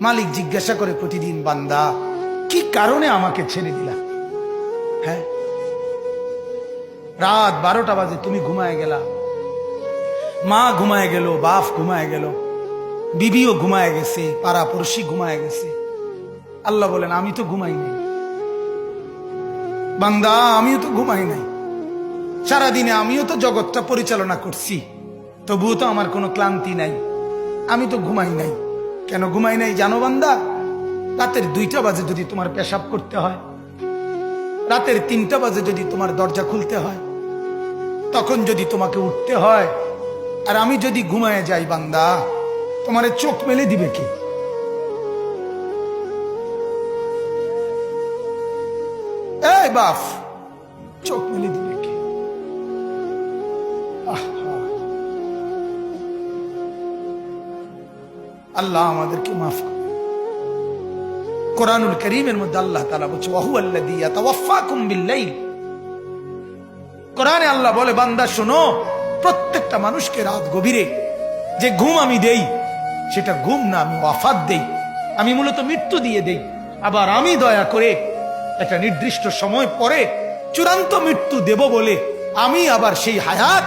মালিক জিজ্ঞাসা করে প্রতিদিন, বান্দা কি কারণে আমাকে ছেড়ে দিলা? হ্যাঁ, রাত 12টা বাজে তুমি ঘুমায় গেলা, মা ঘুমায় গেল, বাপ ঘুমায় গেল, বিবিও ঘুমায় গেছে, পাড়া পড়শি ঘুমায় গেছে। আল্লাহ বলেন, আমি তো ঘুমাই নাই বান্দা, আমিও তো ঘুমাই নাই। সারাদিনে আমিও তো জগৎটা পরিচালনা করছি, তবুও তো আমার কোনো ক্লান্তি নাই, আমি তো ঘুমাই নাই। কেন ঘুমাই নাই জানো বান্দা? রাতের 2টা বাজে যদি তোমার পেশাব করতে হয়, রাতের 3টা বাজে যদি তোমার দরজা খুলতে হয়, তখন যদি তোমাকে উঠতে হয়, আর আমি যদি ঘুমায় যাই বান্দা, তোমারে চোখ মেলে দিবে কে? এই বাপ, চোখ মেলে দিবে কে? আল্লাহ আমাদেরকে মাফ করে। কোরআনুল কারীমের মধ্যে আল্লাহ তাআলা বলছে, ওয়া হুয়াল্লাযী ইয়াতাওয়াফফাকুম বিল-লাইল। কোরআনে আল্লাহ বলে, বান্দা শোনো, প্রত্যেকটা মানুষকে রাত গভীরে যে ঘুম আমি দেই, সেটা ঘুম না, আমি ওয়াফাত দেই, আমি মূলত মৃত্যু দিয়ে দেই। আবার আমি দয়া করে একটা নির্দিষ্ট সময় পরে চূড়ান্ত মৃত্যু দেব বলে আমি আবার সেই হায়াত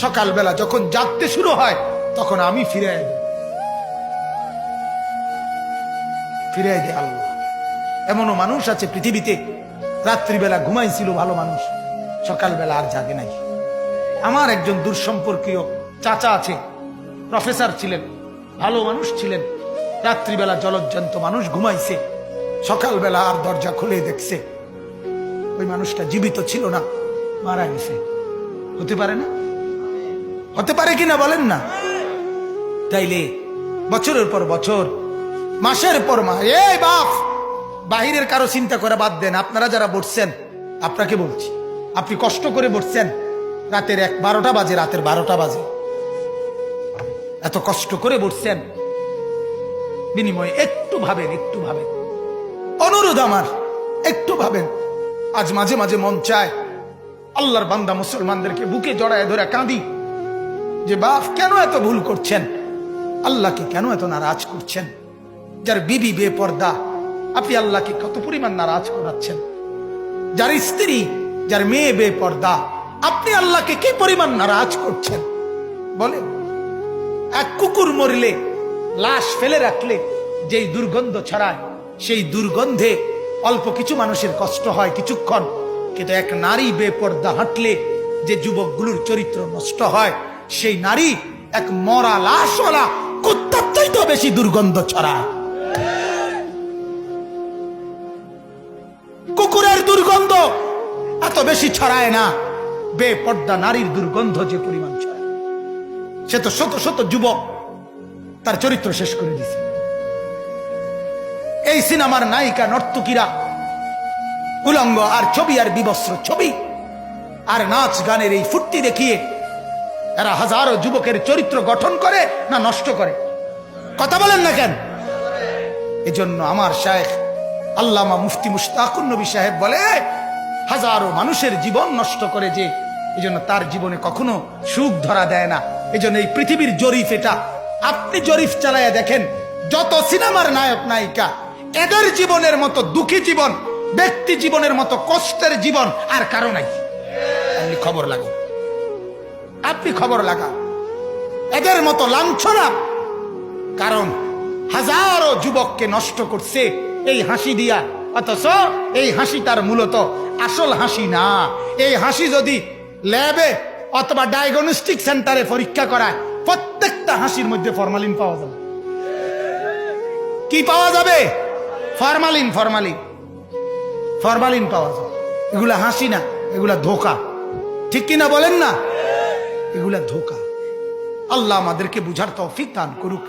সকালবেলা যখন জাগতে শুরু হয় তখন আমি ফিরে দেয় আল্লাহ। এমনও মানুষ আছে পৃথিবীতে, রাত্রিবেলা ঘুমাইছিল ভালো মানুষ, সকালবেলা আর জাগে নাই। আমার একজন দূরসম্পর্কীয় চাচা আছে, প্রফেসর ছিলেন, ভালো মানুষ ছিলেন, রাত্রিবেলা জলজ্জান্ত মানুষ ঘুমাইছে, সকালবেলা আর দরজা খুলে দেখছে ওই মানুষটা জীবিত ছিল না, মারা গেছে। হতে পারে না? হতে পারে কিনা বলেন না? তাইলে বছরের পর বছর, মাসের পর মাস, এই বাপ, বাহিরের কারো চিন্তা করে বাদ দেন। আপনারা যারা বসছেন, আপনাকে বলছি, আপনি কষ্ট করে বসছেন, রাতের 12টা বাজে, রাতের 12টা বাজে, এত কষ্ট করে বসছেন, বিনিময়ে একটু ভাবেন, একটু ভাবেন, অনুরোধ আমার, একটু ভাবেন। আজ মাঝে মাঝে মন চায় আল্লাহর বান্দা মুসলমানদেরকে বুকে জড়ায় ধরে কাঁদি যে বাপ, কেন এত ভুল করছেন? আল্লাহকে কেন এত নারাজ করছেন? যার বিবি বেপর্দা, আপনি আল্লাহকে কত পরিমাণ নারাজ করাচ্ছেন। যার স্ত্রী, যার মেয়ে বেপর্দা, আপনি আল্লাহকে কি পরিমাণ নারাজ করছেন বলেন? এক কুকুর মরলে, লাশ ফেলে রাখলে যেই দুর্গন্ধ ছড়ায়, সেই দুর্গন্ধে অল্প কিছু মানুষের কষ্ট হয় কিছুক্ষণ, কিন্তু এক নারী বেপর্দা হাঁটলে যে যুবকগুলোর চরিত্র নষ্ট হয়, সেই নারী এক মরা লাশওয়ালা কুত্তার চাইতেও বেশি দুর্গন্ধ ছড়ায়। কুকুরের দুর্গন্ধ এত বেশি ছড়ায় না, বেপর্দা নারীর দুর্গন্ধ যে পরিমাণ ছড়ায়। সে তো শত শত যুবক তার চরিত্র শেষ করে দিছে। এই সিনেমার নায়িকা নর্তকীরা উলঙ্গ আর ছবি আর বিবস্ত্র ছবি আর নাচ গানের এই ফুর্তি দেখিয়ে এরা হাজারো যুবকের চরিত্র গঠন করে না নষ্ট করে? কথা বলেন না কেন? এজন্য আমার শায়েখ আল্লামা মুফতি মুশতাকুন নবী সাহেব বলে, হাজারো মানুষের জীবন নষ্ট করে যে, এজন্য তার জীবনে কখনো সুখ ধরা দেয় না। এজন্য এই পৃথিবীর জরিফ এটা, আপনি জরিফ চালাইয়া দেখেন, যত সিনেমার নায়ক নায়িকা, এদের জীবনের মতো দুঃখী জীবন, ব্যক্তি জীবনের মতো কষ্টের জীবন আর কারো নাই। আপনি খবর লাগান, আপনি খবর লাগান, এদের মতো লাঞ্ছনা। কারণ হাজারো যুবককে নষ্ট করছে এই হাসি দিয়া, অথচ এই হাসি তার মূলত আসল হাসি না। এই হাসি যদি ল্যাবে অথবা ডায়াগনস্টিক সেন্টারে পরীক্ষা করায়, প্রত্যেকটা হাসির মধ্যে ফরমালিন পাওয়া যাবে। কি পাওয়া যাবে? ফরমালিন, ফরমালিন, ফরমালিন পাওয়া যাবে। এগুলা হাসি না, এগুলা ধোকা। ঠিক কিনা বলেন না? এগুলা ধোকা। আল্লাহ আমাদেরকে বুঝার তৌফিক দান করুক।